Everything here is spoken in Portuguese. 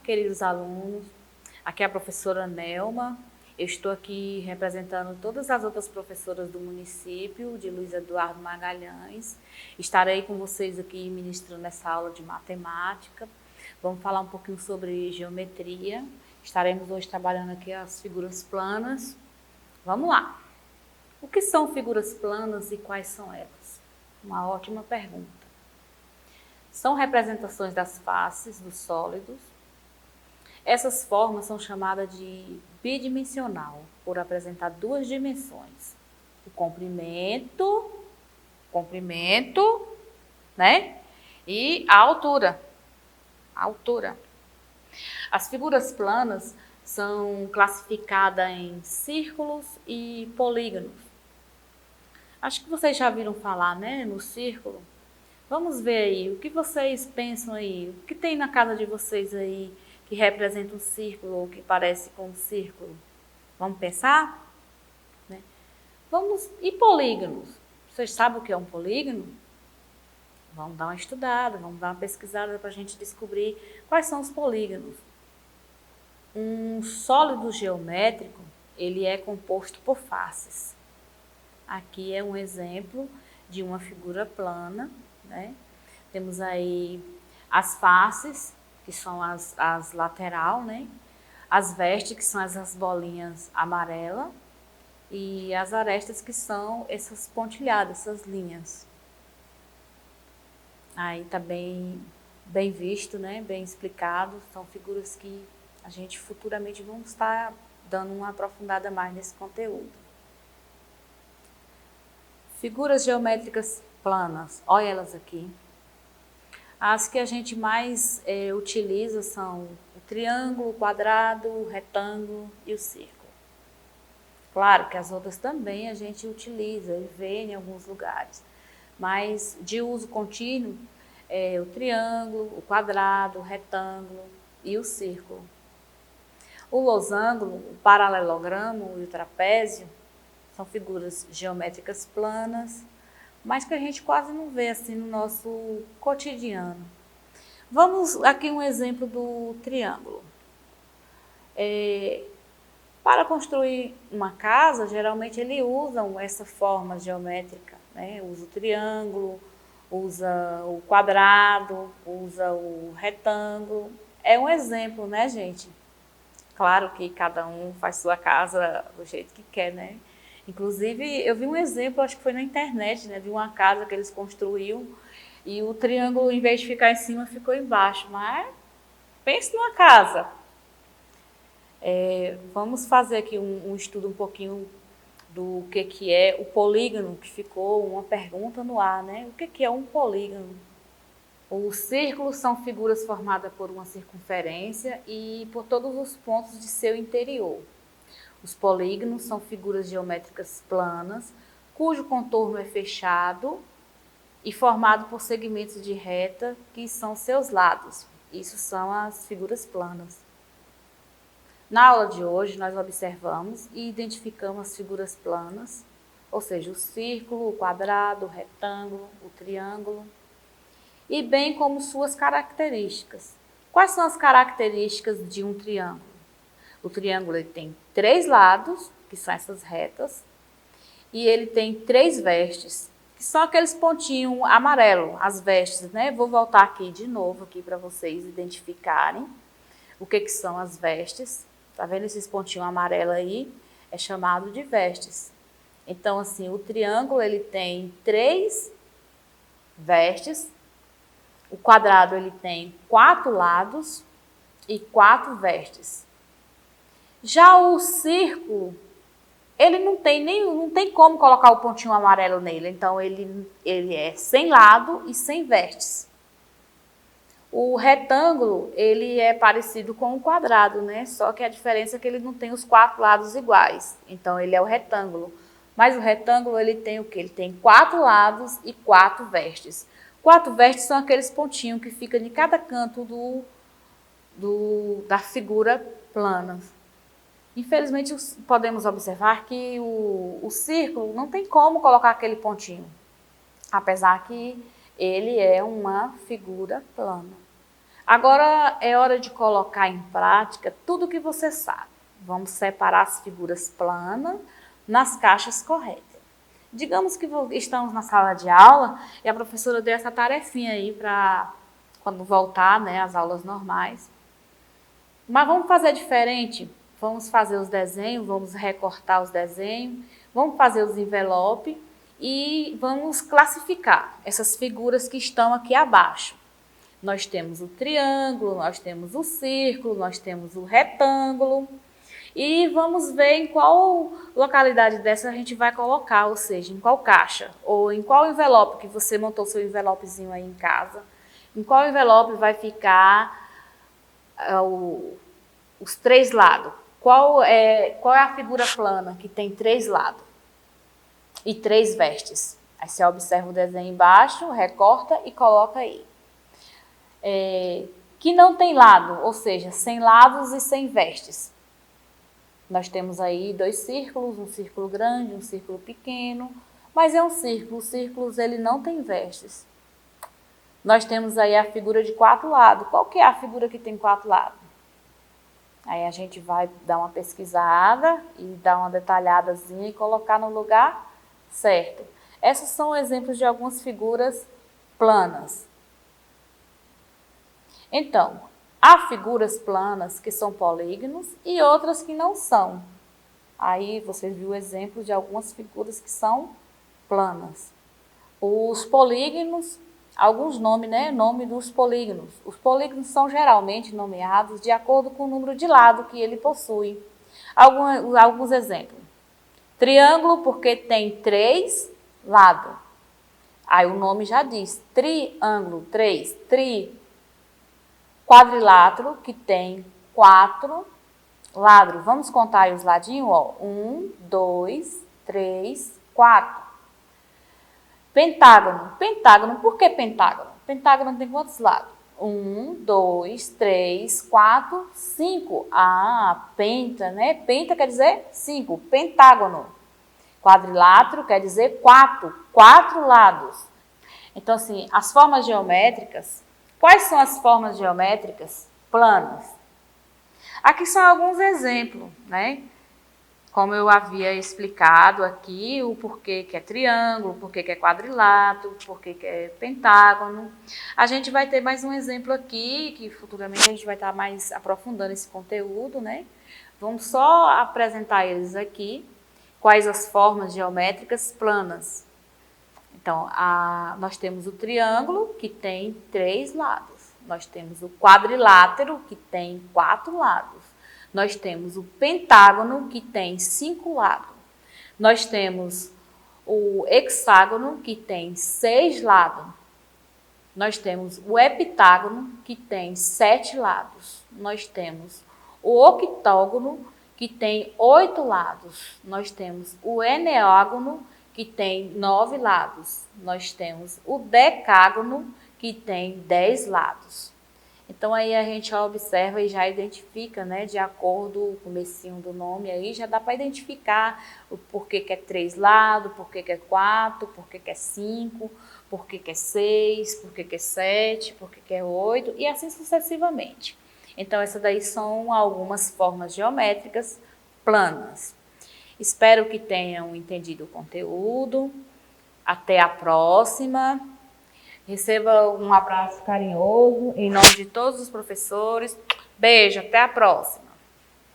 queridos alunos. Aqui é a professora Nelma. Eu estou aqui representando todas as outras professoras do município, de Luiz Eduardo Magalhães. Estarei com vocês aqui ministrando essa aula de matemática. Vamos falar um pouquinho sobre geometria. Estaremos hoje trabalhando aqui as figuras planas. Vamos lá! O que são figuras planas e quais são elas? Uma ótima pergunta. São representações das faces dos sólidos. Essas formas são chamadas de bidimensional, por apresentar duas dimensões. O comprimento, né? E a altura. As figuras planas são classificadas em círculos e polígonos. Acho que vocês já viram falar, né, no círculo. Vamos ver aí, o que vocês pensam aí? O que tem na casa de vocês aí que representa um círculo ou que parece com um círculo? Vamos pensar? Né? E polígonos? Vocês sabem o que é um polígono? Vamos dar uma estudada, vamos dar uma pesquisada para a gente descobrir quais são os polígonos. Um sólido geométrico, ele é composto por faces. Aqui é um exemplo de uma figura plana, né? Temos aí as faces, que são as lateral, né? As vestes, que são essas bolinhas amarelas, e as arestas, que são essas pontilhadas, essas linhas. Aí tá bem visto, né? Bem explicado. São figuras que a gente futuramente vamos estar dando uma aprofundada mais nesse conteúdo. Figuras geométricas planas, olha elas aqui. As que a gente mais utiliza são o triângulo, o quadrado, o retângulo e o círculo. Claro que as outras também a gente utiliza e vê em alguns lugares, mas de uso contínuo é o triângulo, o quadrado, o retângulo e o círculo. O losango, o paralelogramo e o trapézio são figuras geométricas planas, mas que a gente quase não vê assim no nosso cotidiano. Vamos aqui um exemplo do triângulo. Para construir uma casa, geralmente eles usam essa forma geométrica, né? Usa o triângulo, usa o quadrado, usa o retângulo. É um exemplo, né, gente? Claro que cada um faz sua casa do jeito que quer, né? Inclusive, eu vi um exemplo, acho que foi na internet, né, de uma casa que eles construíam e o triângulo, em vez de ficar em cima, ficou embaixo. Mas pense numa casa. Vamos fazer aqui um estudo um pouquinho do que é o polígono, que ficou uma pergunta no ar, né? O que é um polígono? Os círculos são figuras formadas por uma circunferência e por todos os pontos de seu interior. Os polígonos são figuras geométricas planas, cujo contorno é fechado e formado por segmentos de reta, que são seus lados. Isso são as figuras planas. Na aula de hoje, nós observamos e identificamos as figuras planas, ou seja, o círculo, o quadrado, o retângulo, o triângulo, e bem como suas características. Quais são as características de um triângulo? O triângulo ele tem 3 lados, que são essas retas, e ele tem 3 vestes, que são aqueles pontinhos amarelos, as vestes, né? Vou voltar aqui de novo aqui para vocês identificarem o que são as vestes. Tá vendo esses pontinhos amarelos aí? É chamado de vestes. Então, assim, o triângulo ele tem 3 vestes, o quadrado ele tem 4 lados e 4 vestes. Já o círculo, ele não tem como colocar o pontinho amarelo nele, então ele é sem lado e sem vestes. O retângulo, ele é parecido com o quadrado, né? Só que a diferença é que ele não tem os 4 lados iguais, então ele é o retângulo. Mas o retângulo, ele tem o quê? Ele tem 4 lados e 4 vestes. 4 vestes são aqueles pontinhos que ficam de cada canto da figura plana. Infelizmente, podemos observar que o círculo não tem como colocar aquele pontinho, apesar que ele é uma figura plana. Agora é hora de colocar em prática tudo que você sabe. Vamos separar as figuras planas nas caixas corretas. Digamos que estamos na sala de aula e a professora deu essa tarefinha aí para quando voltar, né, às aulas normais. Mas vamos fazer diferente? Vamos fazer os desenhos, vamos recortar os desenhos, vamos fazer os envelopes e vamos classificar essas figuras que estão aqui abaixo. Nós temos o triângulo, nós temos o círculo, nós temos o retângulo. E vamos ver em qual localidade dessa a gente vai colocar, ou seja, em qual caixa, ou em qual envelope que você montou seu envelopezinho aí em casa. Em qual envelope vai ficar os 3 lados. Qual é a figura plana que tem 3 lados e 3 vestes? Aí você observa o desenho embaixo, recorta e coloca aí. Que não tem lado, ou seja, sem lados e sem vestes. Nós temos aí 2 círculos, um círculo grande, um círculo pequeno, mas é um círculo. Os círculos ele não tem vestes. Nós temos aí a figura de 4 lados. Qual que é a figura que tem 4 lados? Aí a gente vai dar uma pesquisada e dar uma detalhadazinha e colocar no lugar certo. Esses são exemplos de algumas figuras planas. Então, há figuras planas que são polígonos e outras que não são. Aí você viu o exemplo de algumas figuras que são planas. Os polígonos, alguns nomes, né? Nome dos polígonos. Os polígonos são geralmente nomeados de acordo com o número de lado que ele possui. Alguns exemplos. Triângulo porque tem 3 lados. Aí o nome já diz, triângulo, 3, Quadrilátero, que tem 4 lados. Vamos contar aí os ladinhos, ó. 1, 2, 3, 4. Pentágono. Pentágono, por que pentágono? Pentágono tem quantos lados? 1, 2, 3, 4, 5. Ah, penta, né? Penta quer dizer 5. Pentágono. Quadrilátero quer dizer 4. 4 lados. Então, assim, as formas geométricas. Quais são as formas geométricas planas? Aqui são alguns exemplos, né? Como eu havia explicado aqui, o porquê que é triângulo, porquê que é quadrilátero, porquê que é pentágono. A gente vai ter mais um exemplo aqui, que futuramente a gente vai estar mais aprofundando esse conteúdo, né? Vamos só apresentar eles aqui, quais as formas geométricas planas. Então, nós temos o triângulo, que tem 3 lados. Nós temos o quadrilátero, que tem 4 lados. Nós temos o pentágono, que tem 5 lados. Nós temos o hexágono, que tem 6 lados. Nós temos o heptágono, que tem 7 lados. Nós temos o octógono, que tem 8 lados. Nós temos o eneágono, que tem 9 lados. Nós temos o decágono, que tem 10 lados. Então, aí a gente observa e já identifica, né, de acordo com o comecinho do nome, aí já dá para identificar o porquê que é 3 lados, porquê que é 4, porquê que é 5, porquê que é 6, porquê que é 7, porquê que é 8, e assim sucessivamente. Então, essas daí são algumas formas geométricas planas. Espero que tenham entendido o conteúdo. Até a próxima. Receba um abraço carinhoso em nome de todos os professores. Beijo, até a próxima.